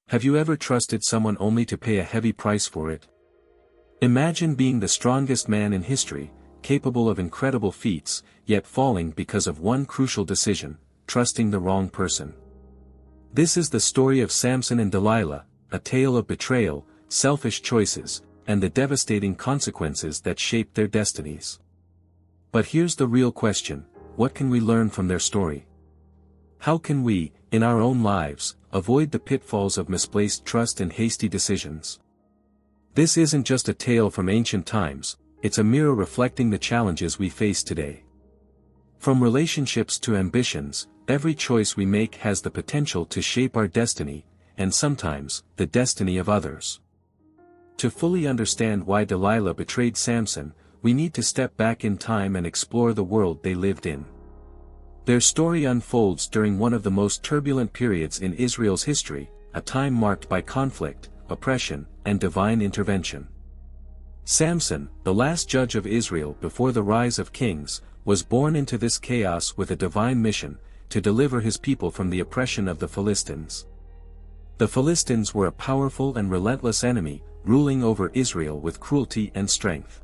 Have you ever trusted someone only to pay a heavy price for it? Imagine being the strongest man in history, capable of incredible feats, yet falling because of one crucial decision, trusting the wrong person. This is the story of Samson and Delilah, a tale of betrayal, selfish choices, and the devastating consequences that shaped their destinies. But here's the real question: what can we learn from their story? How can we, in our own lives, avoid the pitfalls of misplaced trust and hasty decisions? This isn't just a tale from ancient times, it's a mirror reflecting the challenges we face today. From relationships to ambitions, every choice we make has the potential to shape our destiny, and sometimes, the destiny of others. To fully understand why Delilah betrayed Samson, we need to step back in time and explore the world they lived in. Their story unfolds during one of the most turbulent periods in Israel's history, a time marked by conflict, oppression, and divine intervention. Samson, the last judge of Israel before the rise of kings, was born into this chaos with a divine mission, to deliver his people from the oppression of the Philistines. The Philistines were a powerful and relentless enemy, ruling over Israel with cruelty and strength.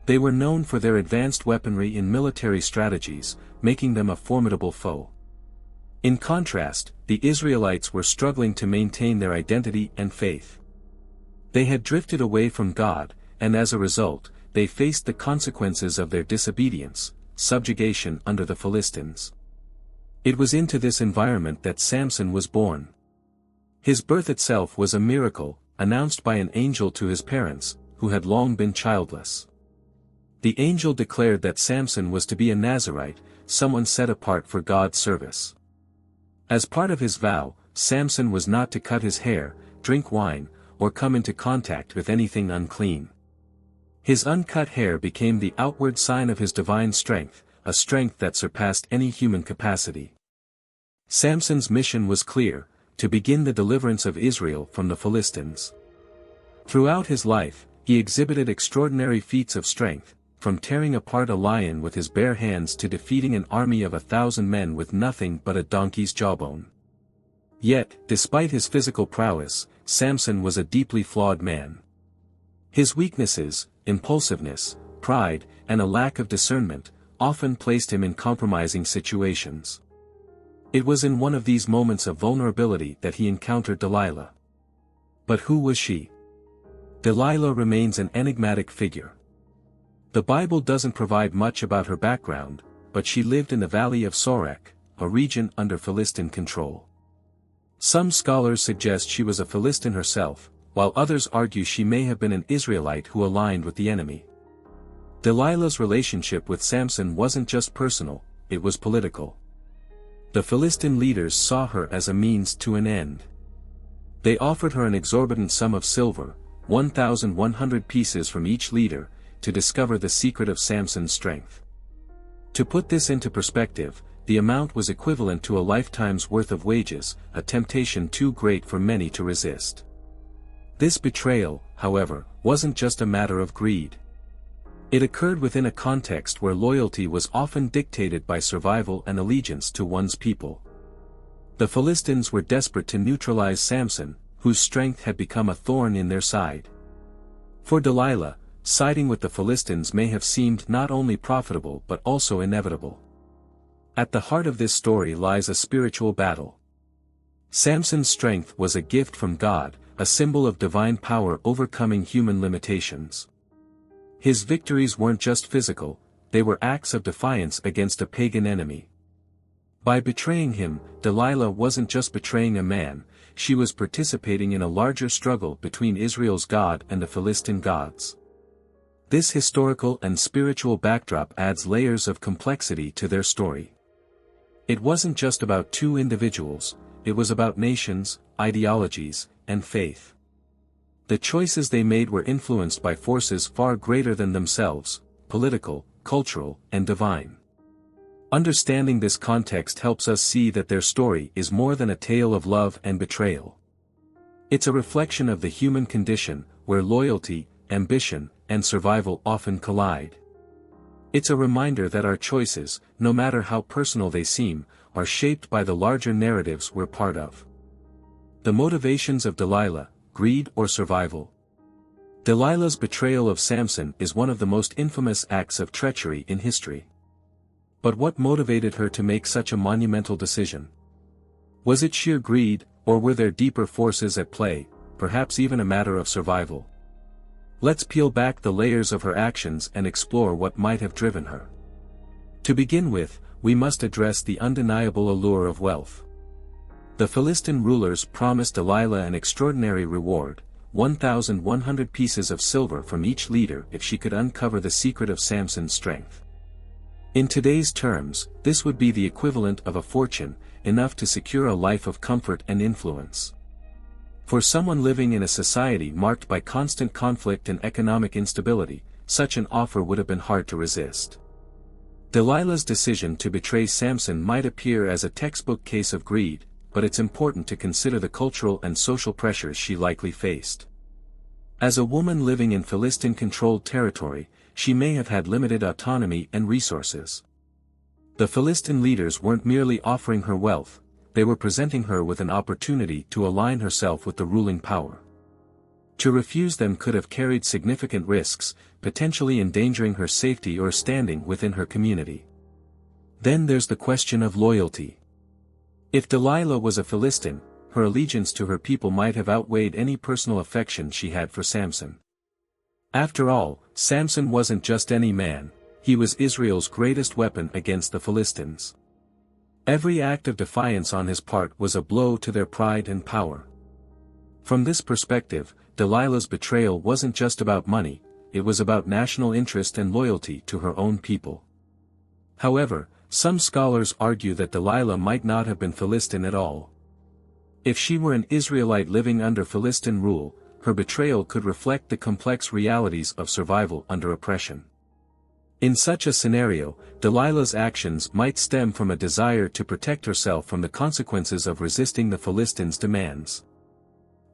They were known for their advanced weaponry and military strategies, making them a formidable foe. In contrast, the Israelites were struggling to maintain their identity and faith. They had drifted away from God, and as a result, they faced the consequences of their disobedience, subjugation under the Philistines. It was into this environment that Samson was born. His birth itself was a miracle, announced by an angel to his parents, who had long been childless. The angel declared that Samson was to be a Nazirite, someone set apart for God's service. As part of his vow, Samson was not to cut his hair, drink wine, or come into contact with anything unclean. His uncut hair became the outward sign of his divine strength, a strength that surpassed any human capacity. Samson's mission was clear: to begin the deliverance of Israel from the Philistines. Throughout his life, he exhibited extraordinary feats of strength, from tearing apart a lion with his bare hands to defeating an army of 1,000 men with nothing but a donkey's jawbone. Yet, despite his physical prowess, Samson was a deeply flawed man. His weaknesses, impulsiveness, pride, and a lack of discernment, often placed him in compromising situations. It was in one of these moments of vulnerability that he encountered Delilah. But who was she? Delilah remains an enigmatic figure. The Bible doesn't provide much about her background, but she lived in the valley of Sorek, a region under Philistine control. Some scholars suggest she was a Philistine herself, while others argue she may have been an Israelite who aligned with the enemy. Delilah's relationship with Samson wasn't just personal, it was political. The Philistine leaders saw her as a means to an end. They offered her an exorbitant sum of silver, 1,100 pieces from each leader, to discover the secret of Samson's strength. To put this into perspective, the amount was equivalent to a lifetime's worth of wages, a temptation too great for many to resist. This betrayal, however, wasn't just a matter of greed. It occurred within a context where loyalty was often dictated by survival and allegiance to one's people. The Philistines were desperate to neutralize Samson, whose strength had become a thorn in their side. For Delilah, siding with the Philistines may have seemed not only profitable but also inevitable. At the heart of this story lies a spiritual battle. Samson's strength was a gift from God, a symbol of divine power overcoming human limitations. His victories weren't just physical, they were acts of defiance against a pagan enemy. By betraying him, Delilah wasn't just betraying a man, she was participating in a larger struggle between Israel's God and the Philistine gods. This historical and spiritual backdrop adds layers of complexity to their story. It wasn't just about two individuals, it was about nations, ideologies, and faith. The choices they made were influenced by forces far greater than themselves, political, cultural, and divine. Understanding this context helps us see that their story is more than a tale of love and betrayal. It's a reflection of the human condition, where loyalty, ambition, and survival often collide. It's a reminder that our choices, no matter how personal they seem, are shaped by the larger narratives we're part of. The motivations of Delilah: greed or survival. Delilah's betrayal of Samson is one of the most infamous acts of treachery in history. But what motivated her to make such a monumental decision? Was it sheer greed, or were there deeper forces at play, perhaps even a matter of survival? Let's peel back the layers of her actions and explore what might have driven her. To begin with, we must address the undeniable allure of wealth. The Philistine rulers promised Delilah an extraordinary reward, 1,100 pieces of silver from each leader if she could uncover the secret of Samson's strength. In today's terms, this would be the equivalent of a fortune, enough to secure a life of comfort and influence. For someone living in a society marked by constant conflict and economic instability, such an offer would have been hard to resist. Delilah's decision to betray Samson might appear as a textbook case of greed, but it's important to consider the cultural and social pressures she likely faced. As a woman living in Philistine-controlled territory, she may have had limited autonomy and resources. The Philistine leaders weren't merely offering her wealth, they were presenting her with an opportunity to align herself with the ruling power. To refuse them could have carried significant risks, potentially endangering her safety or standing within her community. Then there's the question of loyalty. If Delilah was a Philistine, her allegiance to her people might have outweighed any personal affection she had for Samson. After all, Samson wasn't just any man, he was Israel's greatest weapon against the Philistines. Every act of defiance on his part was a blow to their pride and power. From this perspective, Delilah's betrayal wasn't just about money, it was about national interest and loyalty to her own people. However, some scholars argue that Delilah might not have been Philistine at all. If she were an Israelite living under Philistine rule, her betrayal could reflect the complex realities of survival under oppression. In such a scenario, Delilah's actions might stem from a desire to protect herself from the consequences of resisting the Philistines' demands.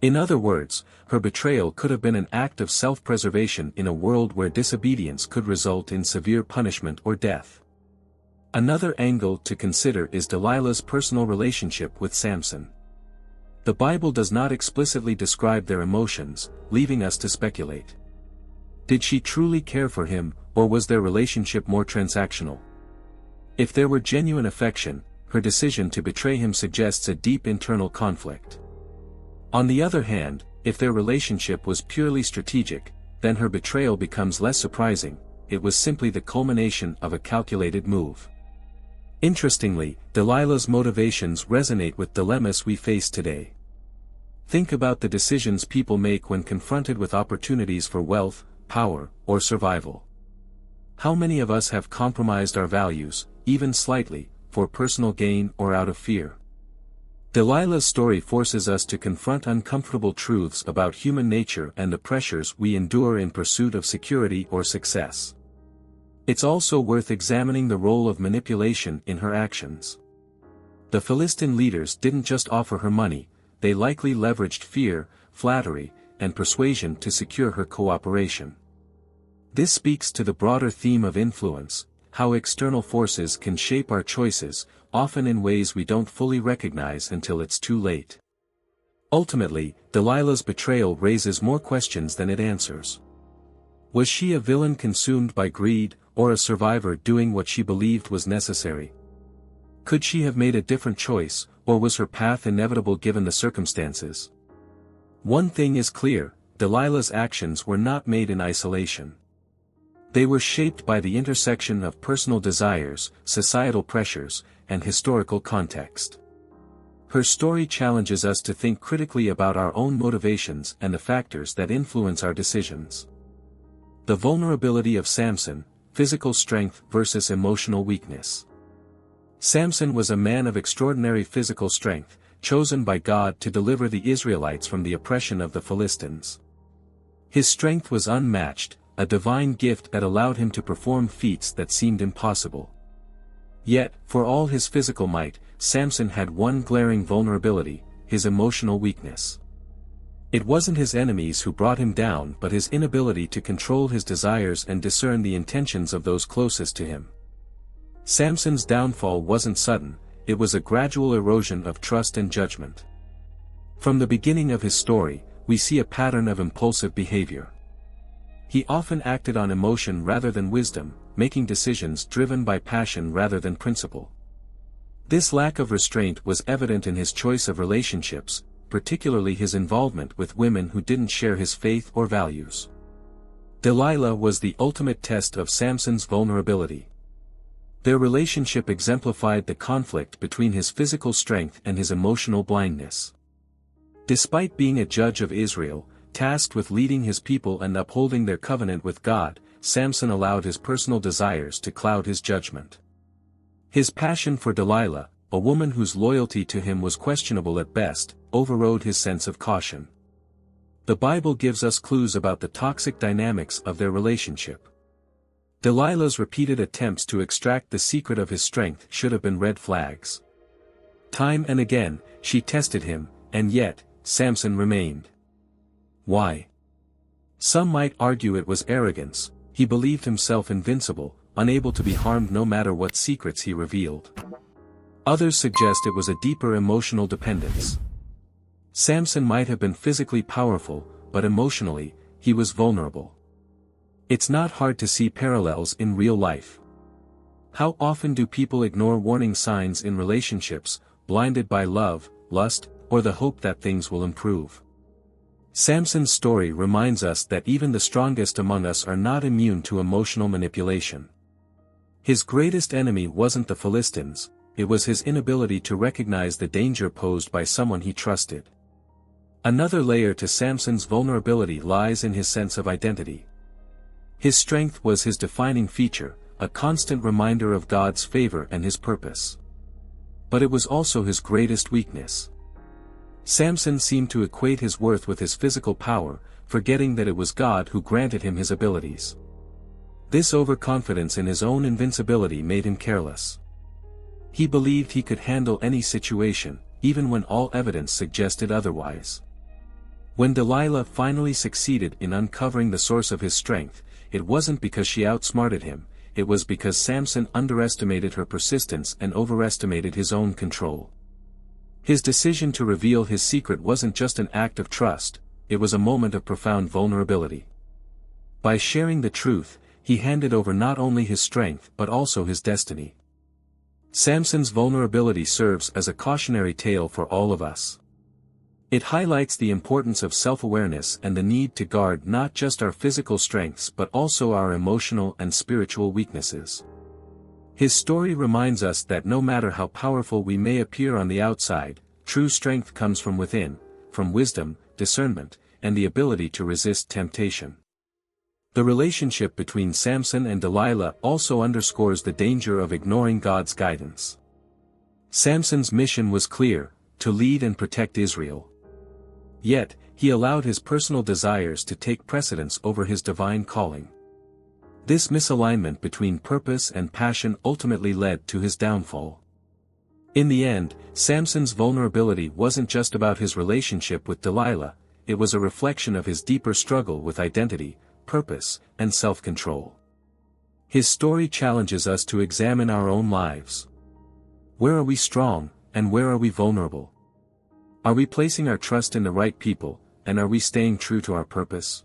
In other words, her betrayal could have been an act of self-preservation in a world where disobedience could result in severe punishment or death. Another angle to consider is Delilah's personal relationship with Samson. The Bible does not explicitly describe their emotions, leaving us to speculate. Did she truly care for him, or was their relationship more transactional? If there were genuine affection, her decision to betray him suggests a deep internal conflict. On the other hand, if their relationship was purely strategic, then her betrayal becomes less surprising, it was simply the culmination of a calculated move. Interestingly, Delilah's motivations resonate with dilemmas we face today. Think about the decisions people make when confronted with opportunities for wealth, power, or survival. How many of us have compromised our values, even slightly, for personal gain or out of fear? Delilah's story forces us to confront uncomfortable truths about human nature and the pressures we endure in pursuit of security or success. It's also worth examining the role of manipulation in her actions. The Philistine leaders didn't just offer her money, they likely leveraged fear, flattery, and persuasion to secure her cooperation. This speaks to the broader theme of influence, how external forces can shape our choices, often in ways we don't fully recognize until it's too late. Ultimately, Delilah's betrayal raises more questions than it answers. Was she a villain consumed by greed, or a survivor doing what she believed was necessary? Could she have made a different choice, or was her path inevitable given the circumstances? One thing is clear, Delilah's actions were not made in isolation. They were shaped by the intersection of personal desires, societal pressures, and historical context. Her story challenges us to think critically about our own motivations and the factors that influence our decisions. The vulnerability of Samson, physical strength versus emotional weakness. Samson was a man of extraordinary physical strength, chosen by God to deliver the Israelites from the oppression of the Philistines. His strength was unmatched, a divine gift that allowed him to perform feats that seemed impossible. Yet, for all his physical might, Samson had one glaring vulnerability, his emotional weakness. It wasn't his enemies who brought him down but his inability to control his desires and discern the intentions of those closest to him. Samson's downfall wasn't sudden, it was a gradual erosion of trust and judgment. From the beginning of his story, we see a pattern of impulsive behavior. He often acted on emotion rather than wisdom, making decisions driven by passion rather than principle. This lack of restraint was evident in his choice of relationships, particularly his involvement with women who didn't share his faith or values. Delilah was the ultimate test of Samson's vulnerability. Their relationship exemplified the conflict between his physical strength and his emotional blindness. Despite being a judge of Israel, tasked with leading his people and upholding their covenant with God, Samson allowed his personal desires to cloud his judgment. His passion for Delilah, a woman whose loyalty to him was questionable at best, overrode his sense of caution. The Bible gives us clues about the toxic dynamics of their relationship. Delilah's repeated attempts to extract the secret of his strength should have been red flags. Time and again, she tested him, and yet, Samson remained. Why? Some might argue it was arrogance. He believed himself invincible, unable to be harmed no matter what secrets he revealed. Others suggest it was a deeper emotional dependence. Samson might have been physically powerful, but emotionally, he was vulnerable. It's not hard to see parallels in real life. How often do people ignore warning signs in relationships, blinded by love, lust, or the hope that things will improve? Samson's story reminds us that even the strongest among us are not immune to emotional manipulation. His greatest enemy wasn't the Philistines, it was his inability to recognize the danger posed by someone he trusted. Another layer to Samson's vulnerability lies in his sense of identity. His strength was his defining feature, a constant reminder of God's favor and his purpose. But it was also his greatest weakness. Samson seemed to equate his worth with his physical power, forgetting that it was God who granted him his abilities. This overconfidence in his own invincibility made him careless. He believed he could handle any situation, even when all evidence suggested otherwise. When Delilah finally succeeded in uncovering the source of his strength, it wasn't because she outsmarted him, it was because Samson underestimated her persistence and overestimated his own control. His decision to reveal his secret wasn't just an act of trust, it was a moment of profound vulnerability. By sharing the truth, he handed over not only his strength but also his destiny. Samson's vulnerability serves as a cautionary tale for all of us. It highlights the importance of self-awareness and the need to guard not just our physical strengths but also our emotional and spiritual weaknesses. His story reminds us that no matter how powerful we may appear on the outside, true strength comes from within, from wisdom, discernment, and the ability to resist temptation. The relationship between Samson and Delilah also underscores the danger of ignoring God's guidance. Samson's mission was clear, to lead and protect Israel. Yet, he allowed his personal desires to take precedence over his divine calling. This misalignment between purpose and passion ultimately led to his downfall. In the end, Samson's vulnerability wasn't just about his relationship with Delilah, it was a reflection of his deeper struggle with identity, purpose, and self-control. His story challenges us to examine our own lives. Where are we strong, and where are we vulnerable? Are we placing our trust in the right people, and are we staying true to our purpose?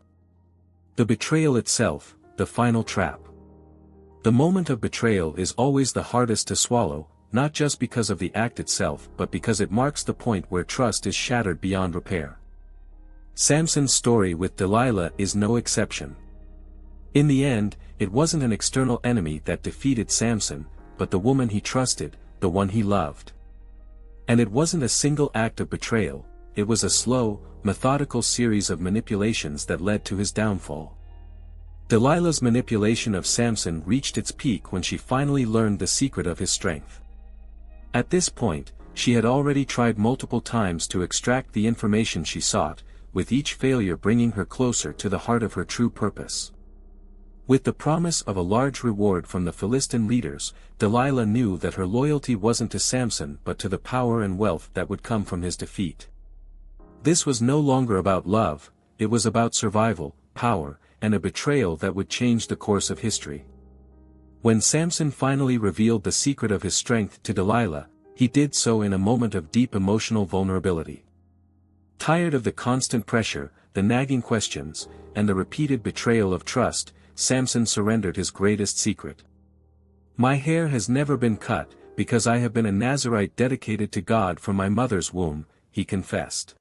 The betrayal itself, the final trap. The moment of betrayal is always the hardest to swallow, not just because of the act itself but because it marks the point where trust is shattered beyond repair. Samson's story with Delilah is no exception. In the end, it wasn't an external enemy that defeated Samson, but the woman he trusted, the one he loved. And it wasn't a single act of betrayal, it was a slow, methodical series of manipulations that led to his downfall. Delilah's manipulation of Samson reached its peak when she finally learned the secret of his strength. At this point, she had already tried multiple times to extract the information she sought, with each failure bringing her closer to the heart of her true purpose. With the promise of a large reward from the Philistine leaders, Delilah knew that her loyalty wasn't to Samson but to the power and wealth that would come from his defeat. This was no longer about love, it was about survival, power, and a betrayal that would change the course of history. When Samson finally revealed the secret of his strength to Delilah, he did so in a moment of deep emotional vulnerability. Tired of the constant pressure, the nagging questions, and the repeated betrayal of trust, Samson surrendered his greatest secret. "My hair has never been cut, because I have been a Nazirite dedicated to God from my mother's womb," he confessed.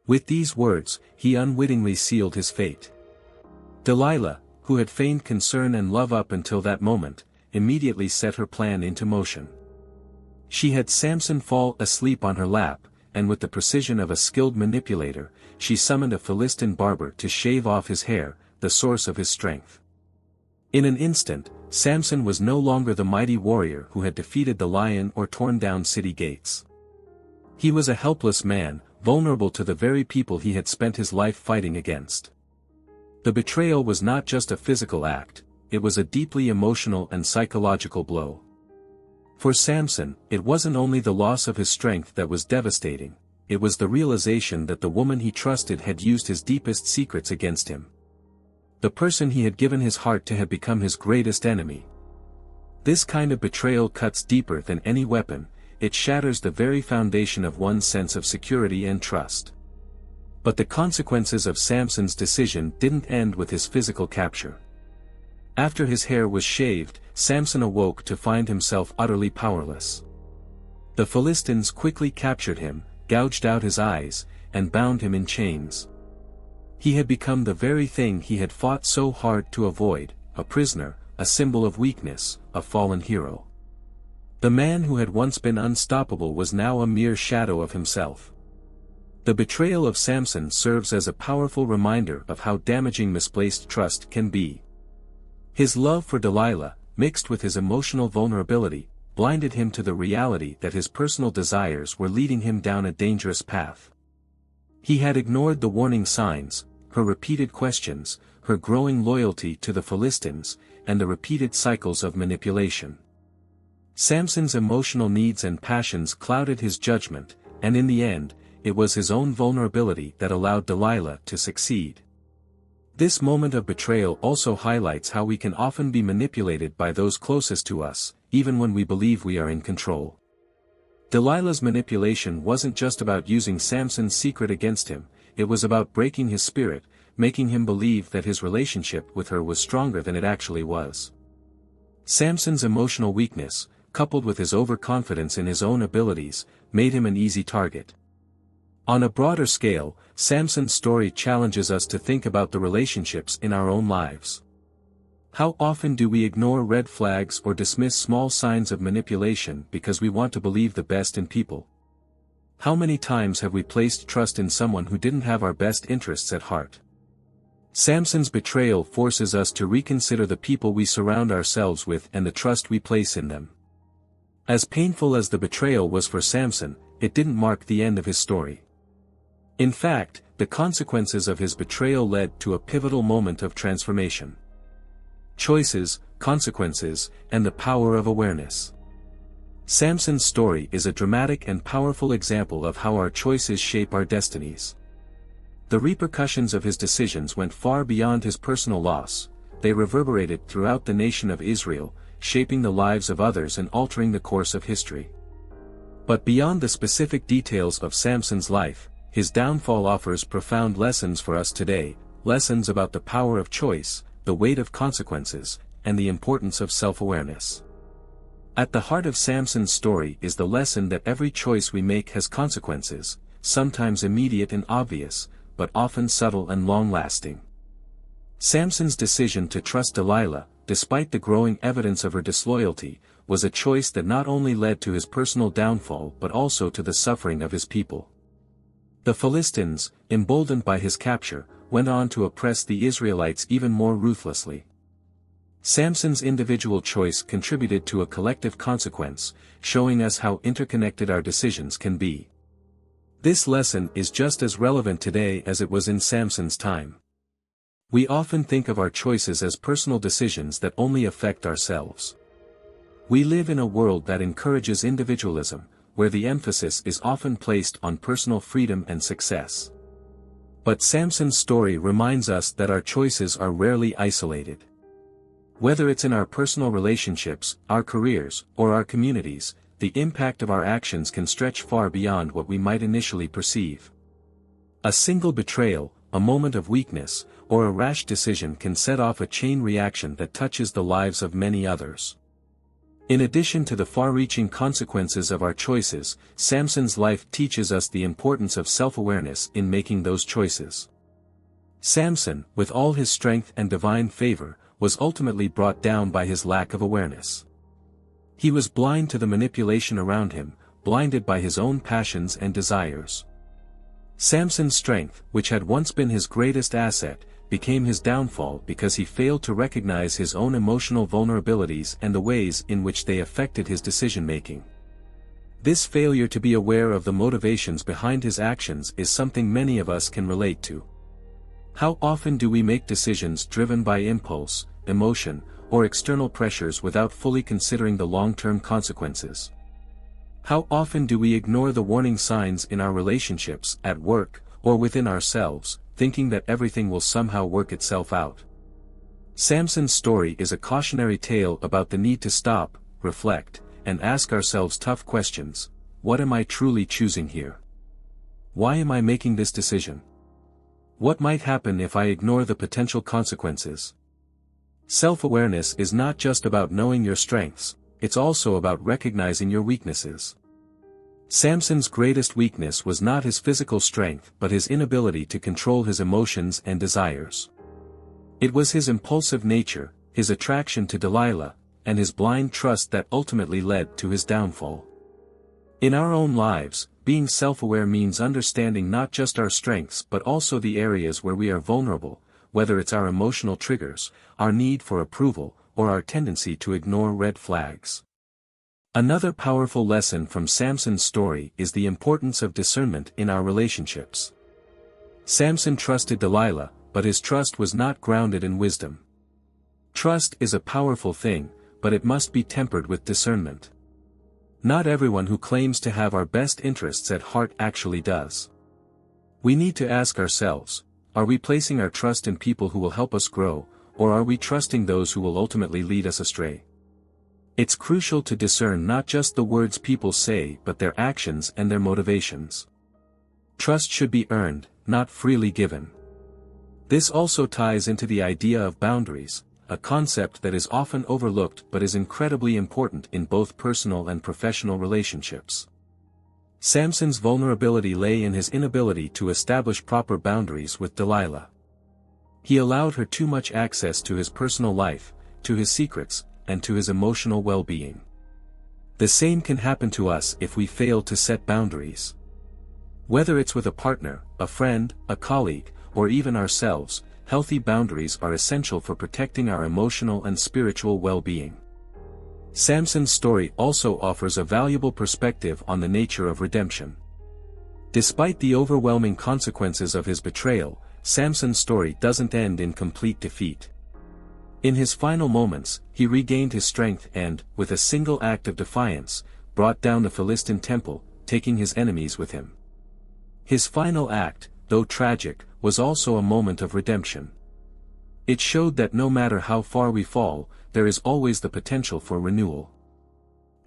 With these words, he unwittingly sealed his fate. Delilah, who had feigned concern and love up until that moment, immediately set her plan into motion. She had Samson fall asleep on her lap, and with the precision of a skilled manipulator, she summoned a Philistine barber to shave off his hair, the source of his strength. In an instant, Samson was no longer the mighty warrior who had defeated the lion or torn down city gates. He was a helpless man, vulnerable to the very people he had spent his life fighting against. The betrayal was not just a physical act, it was a deeply emotional and psychological blow. For Samson, it wasn't only the loss of his strength that was devastating, it was the realization that the woman he trusted had used his deepest secrets against him. The person he had given his heart to had become his greatest enemy. This kind of betrayal cuts deeper than any weapon, it shatters the very foundation of one's sense of security and trust. But the consequences of Samson's decision didn't end with his physical capture. After his hair was shaved, Samson awoke to find himself utterly powerless. The Philistines quickly captured him, gouged out his eyes, and bound him in chains. He had become the very thing he had fought so hard to avoid, a prisoner, a symbol of weakness, a fallen hero. The man who had once been unstoppable was now a mere shadow of himself. The betrayal of Samson serves as a powerful reminder of how damaging misplaced trust can be. His love for Delilah, mixed with his emotional vulnerability, blinded him to the reality that his personal desires were leading him down a dangerous path. He had ignored the warning signs, her repeated questions, her growing loyalty to the Philistines, and the repeated cycles of manipulation. Samson's emotional needs and passions clouded his judgment, and in the end, it was his own vulnerability that allowed Delilah to succeed. This moment of betrayal also highlights how we can often be manipulated by those closest to us, even when we believe we are in control. Delilah's manipulation wasn't just about using Samson's secret against him, it was about breaking his spirit, making him believe that his relationship with her was stronger than it actually was. Samson's emotional weakness, coupled with his overconfidence in his own abilities, made him an easy target. On a broader scale, Samson's story challenges us to think about the relationships in our own lives. How often do we ignore red flags or dismiss small signs of manipulation because we want to believe the best in people? How many times have we placed trust in someone who didn't have our best interests at heart? Samson's betrayal forces us to reconsider the people we surround ourselves with and the trust we place in them. As painful as the betrayal was for Samson, it didn't mark the end of his story. In fact, the consequences of his betrayal led to a pivotal moment of transformation. Choices, consequences, and the power of awareness. Samson's story is a dramatic and powerful example of how our choices shape our destinies. The repercussions of his decisions went far beyond his personal loss, they reverberated throughout the nation of Israel, shaping the lives of others and altering the course of history. But beyond the specific details of Samson's life, his downfall offers profound lessons for us today, lessons about the power of choice, the weight of consequences, and the importance of self-awareness. At the heart of Samson's story is the lesson that every choice we make has consequences, sometimes immediate and obvious, but often subtle and long-lasting. Samson's decision to trust Delilah, despite the growing evidence of her disloyalty, was a choice that not only led to his personal downfall but also to the suffering of his people. The Philistines, emboldened by his capture, went on to oppress the Israelites even more ruthlessly. Samson's individual choice contributed to a collective consequence, showing us how interconnected our decisions can be. This lesson is just as relevant today as it was in Samson's time. We often think of our choices as personal decisions that only affect ourselves. We live in a world that encourages individualism, where the emphasis is often placed on personal freedom and success. But Samson's story reminds us that our choices are rarely isolated. Whether it's in our personal relationships, our careers, or our communities, the impact of our actions can stretch far beyond what we might initially perceive. A single betrayal, a moment of weakness, or a rash decision can set off a chain reaction that touches the lives of many others. In addition to the far-reaching consequences of our choices, Samson's life teaches us the importance of self-awareness in making those choices. Samson, with all his strength and divine favor, was ultimately brought down by his lack of awareness. He was blind to the manipulation around him, blinded by his own passions and desires. Samson's strength, which had once been his greatest asset, became his downfall because he failed to recognize his own emotional vulnerabilities and the ways in which they affected his decision-making. This failure to be aware of the motivations behind his actions is something many of us can relate to. How often do we make decisions driven by impulse, emotion, or external pressures without fully considering the long-term consequences? How often do we ignore the warning signs in our relationships, at work, or within ourselves, thinking that everything will somehow work itself out? Samson's story is a cautionary tale about the need to stop, reflect, and ask ourselves tough questions. What am I truly choosing here? Why am I making this decision? What might happen if I ignore the potential consequences? Self-awareness is not just about knowing your strengths, it's also about recognizing your weaknesses. Samson's greatest weakness was not his physical strength but his inability to control his emotions and desires. It was his impulsive nature, his attraction to Delilah, and his blind trust that ultimately led to his downfall. In our own lives, being self-aware means understanding not just our strengths but also the areas where we are vulnerable, whether it's our emotional triggers, our need for approval, or our tendency to ignore red flags. Another powerful lesson from Samson's story is the importance of discernment in our relationships. Samson trusted Delilah, but his trust was not grounded in wisdom. Trust is a powerful thing, but it must be tempered with discernment. Not everyone who claims to have our best interests at heart actually does. We need to ask ourselves, are we placing our trust in people who will help us grow, or are we trusting those who will ultimately lead us astray? It's crucial to discern not just the words people say but their actions and their motivations. Trust should be earned, not freely given. This also ties into the idea of boundaries, a concept that is often overlooked but is incredibly important in both personal and professional relationships. Samson's vulnerability lay in his inability to establish proper boundaries with Delilah. He allowed her too much access to his personal life, to his secrets, and to his emotional well-being. The same can happen to us if we fail to set boundaries. Whether it's with a partner, a friend, a colleague, or even ourselves, healthy boundaries are essential for protecting our emotional and spiritual well-being. Samson's story also offers a valuable perspective on the nature of redemption. Despite the overwhelming consequences of his betrayal, Samson's story doesn't end in complete defeat. In his final moments, he regained his strength and, with a single act of defiance, brought down the Philistine temple, taking his enemies with him. His final act, though tragic, was also a moment of redemption. It showed that no matter how far we fall, there is always the potential for renewal.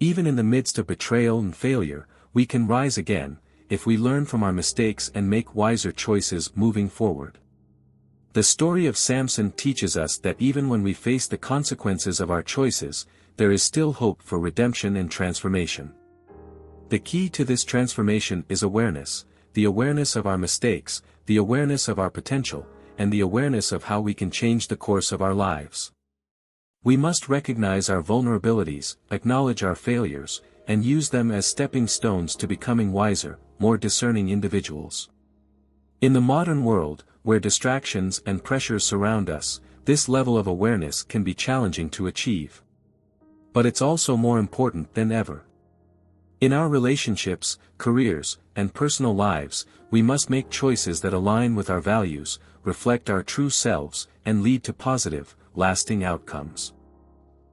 Even in the midst of betrayal and failure, we can rise again, if we learn from our mistakes and make wiser choices moving forward. The story of Samson teaches us that even when we face the consequences of our choices, there is still hope for redemption and transformation. The key to this transformation is awareness, the awareness of our mistakes, the awareness of our potential, and the awareness of how we can change the course of our lives. We must recognize our vulnerabilities, acknowledge our failures, and use them as stepping stones to becoming wiser, more discerning individuals. In the modern world, where distractions and pressures surround us, this level of awareness can be challenging to achieve. But it's also more important than ever. In our relationships, careers, and personal lives, we must make choices that align with our values, reflect our true selves, and lead to positive, lasting outcomes.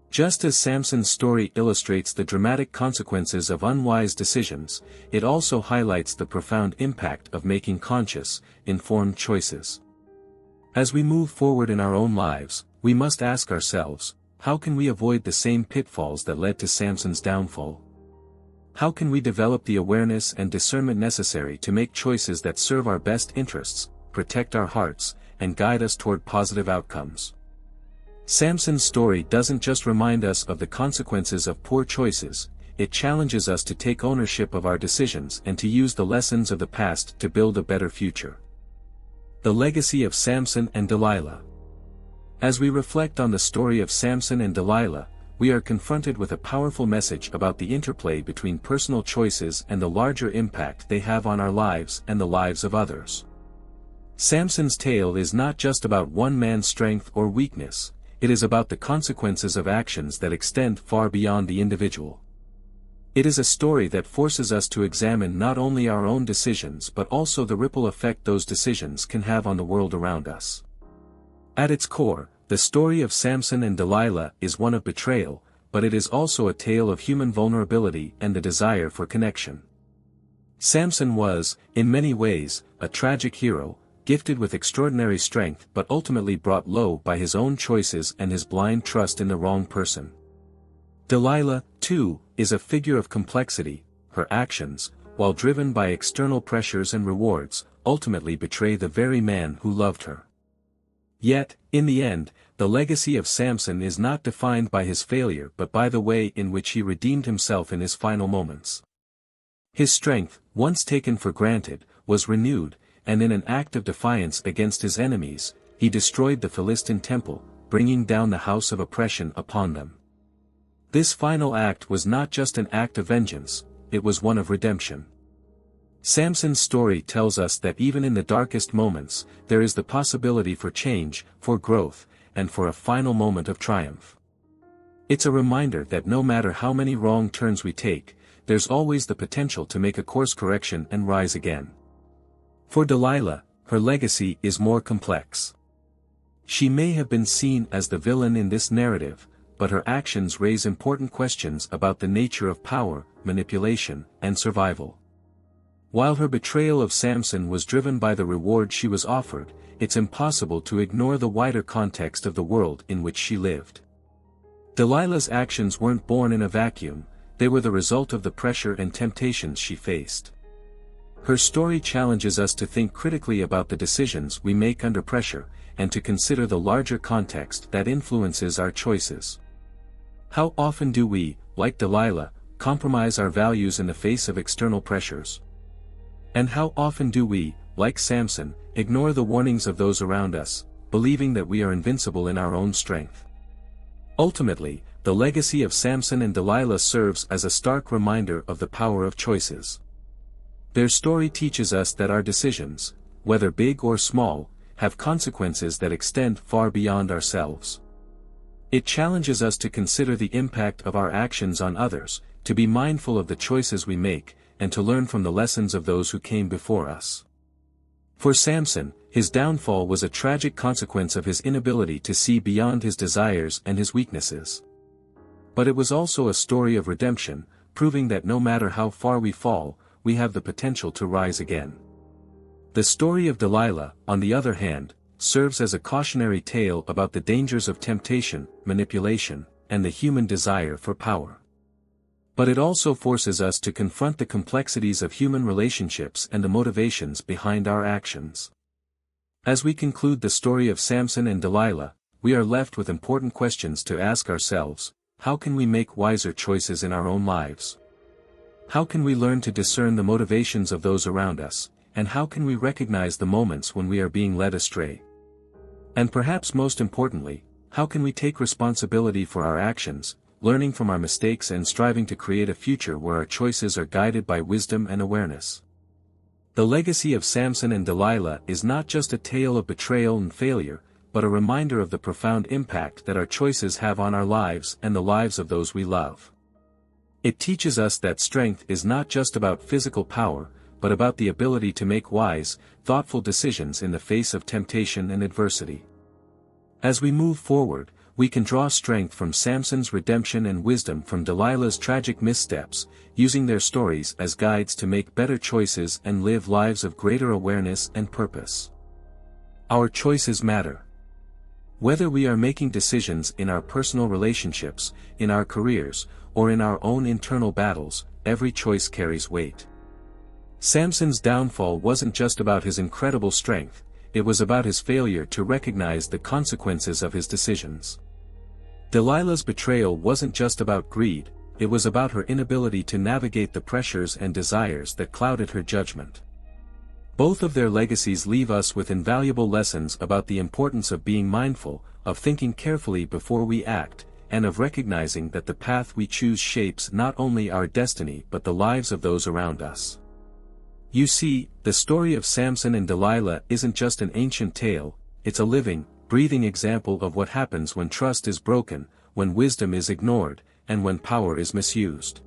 Just as Samson's story illustrates the dramatic consequences of unwise decisions, it also highlights the profound impact of making conscious, informed choices. As we move forward in our own lives, we must ask ourselves, how can we avoid the same pitfalls that led to Samson's downfall? How can we develop the awareness and discernment necessary to make choices that serve our best interests, protect our hearts, and guide us toward positive outcomes? Samson's story doesn't just remind us of the consequences of poor choices, it challenges us to take ownership of our decisions and to use the lessons of the past to build a better future. The legacy of Samson and Delilah. As we reflect on the story of Samson and Delilah, we are confronted with a powerful message about the interplay between personal choices and the larger impact they have on our lives and the lives of others. Samson's tale is not just about one man's strength or weakness, it is about the consequences of actions that extend far beyond the individual. It is a story that forces us to examine not only our own decisions but also the ripple effect those decisions can have on the world around us. At its core, the story of Samson and Delilah is one of betrayal, but it is also a tale of human vulnerability and the desire for connection. Samson was, in many ways, a tragic hero, gifted with extraordinary strength but ultimately brought low by his own choices and his blind trust in the wrong person. Delilah, too, is a figure of complexity. Her actions, while driven by external pressures and rewards, ultimately betray the very man who loved her. Yet, in the end, the legacy of Samson is not defined by his failure but by the way in which he redeemed himself in his final moments. His strength, once taken for granted, was renewed, and in an act of defiance against his enemies, he destroyed the Philistine temple, bringing down the house of oppression upon them. This final act was not just an act of vengeance, it was one of redemption. Samson's story tells us that even in the darkest moments, there is the possibility for change, for growth, and for a final moment of triumph. It's a reminder that no matter how many wrong turns we take, there's always the potential to make a course correction and rise again. For Delilah, her legacy is more complex. She may have been seen as the villain in this narrative, but her actions raise important questions about the nature of power, manipulation, and survival. While her betrayal of Samson was driven by the reward she was offered, it's impossible to ignore the wider context of the world in which she lived. Delilah's actions weren't born in a vacuum, they were the result of the pressure and temptations she faced. Her story challenges us to think critically about the decisions we make under pressure, and to consider the larger context that influences our choices. How often do we, like Delilah, compromise our values in the face of external pressures? And how often do we, like Samson, ignore the warnings of those around us, believing that we are invincible in our own strength? Ultimately, the legacy of Samson and Delilah serves as a stark reminder of the power of choices. Their story teaches us that our decisions, whether big or small, have consequences that extend far beyond ourselves. It challenges us to consider the impact of our actions on others, to be mindful of the choices we make, and to learn from the lessons of those who came before us. For Samson, his downfall was a tragic consequence of his inability to see beyond his desires and his weaknesses. But it was also a story of redemption, proving that no matter how far we fall, we have the potential to rise again. The story of Delilah, on the other hand, serves as a cautionary tale about the dangers of temptation, manipulation, and the human desire for power. But it also forces us to confront the complexities of human relationships and the motivations behind our actions. As we conclude the story of Samson and Delilah, we are left with important questions to ask ourselves: how can we make wiser choices in our own lives? How can we learn to discern the motivations of those around us, and how can we recognize the moments when we are being led astray? And perhaps most importantly, how can we take responsibility for our actions, learning from our mistakes and striving to create a future where our choices are guided by wisdom and awareness? The legacy of Samson and Delilah is not just a tale of betrayal and failure, but a reminder of the profound impact that our choices have on our lives and the lives of those we love. It teaches us that strength is not just about physical power, but about the ability to make wise, thoughtful decisions in the face of temptation and adversity. As we move forward, we can draw strength from Samson's redemption and wisdom from Delilah's tragic missteps, using their stories as guides to make better choices and live lives of greater awareness and purpose. Our choices matter. Whether we are making decisions in our personal relationships, in our careers, or in our own internal battles, every choice carries weight. Samson's downfall wasn't just about his incredible strength, it was about his failure to recognize the consequences of his decisions. Delilah's betrayal wasn't just about greed, it was about her inability to navigate the pressures and desires that clouded her judgment. Both of their legacies leave us with invaluable lessons about the importance of being mindful, of thinking carefully before we act, and of recognizing that the path we choose shapes not only our destiny but the lives of those around us. You see, the story of Samson and Delilah isn't just an ancient tale, it's a living, breathing example of what happens when trust is broken, when wisdom is ignored, and when power is misused.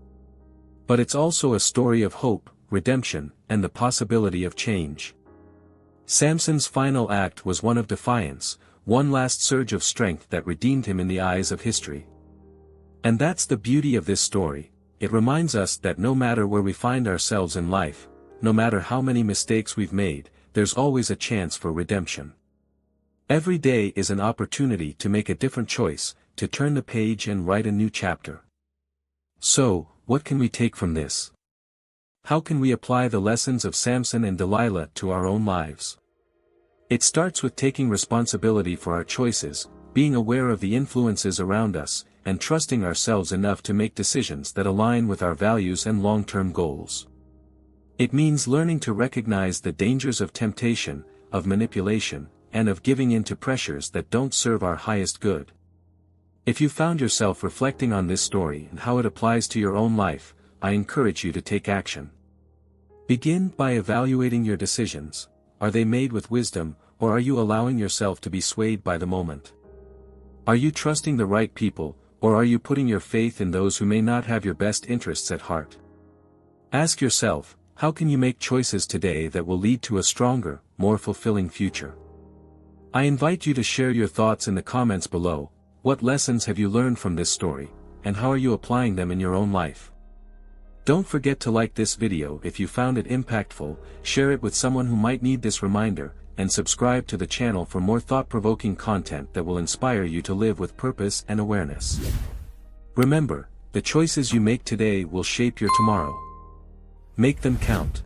But it's also a story of hope, redemption, and the possibility of change. Samson's final act was one of defiance, one last surge of strength that redeemed him in the eyes of history. And that's the beauty of this story, it reminds us that no matter where we find ourselves in life, no matter how many mistakes we've made, there's always a chance for redemption. Every day is an opportunity to make a different choice, to turn the page and write a new chapter. So, what can we take from this? How can we apply the lessons of Samson and Delilah to our own lives? It starts with taking responsibility for our choices, being aware of the influences around us, and trusting ourselves enough to make decisions that align with our values and long-term goals. It means learning to recognize the dangers of temptation, of manipulation, and of giving in to pressures that don't serve our highest good. If you found yourself reflecting on this story and how it applies to your own life, I encourage you to take action. Begin by evaluating your decisions. Are they made with wisdom, or are you allowing yourself to be swayed by the moment? Are you trusting the right people, or are you putting your faith in those who may not have your best interests at heart? Ask yourself, how can you make choices today that will lead to a stronger, more fulfilling future? I invite you to share your thoughts in the comments below. What lessons have you learned from this story, and how are you applying them in your own life? Don't forget to like this video if you found it impactful, share it with someone who might need this reminder, and subscribe to the channel for more thought-provoking content that will inspire you to live with purpose and awareness. Remember, the choices you make today will shape your tomorrow. Make them count.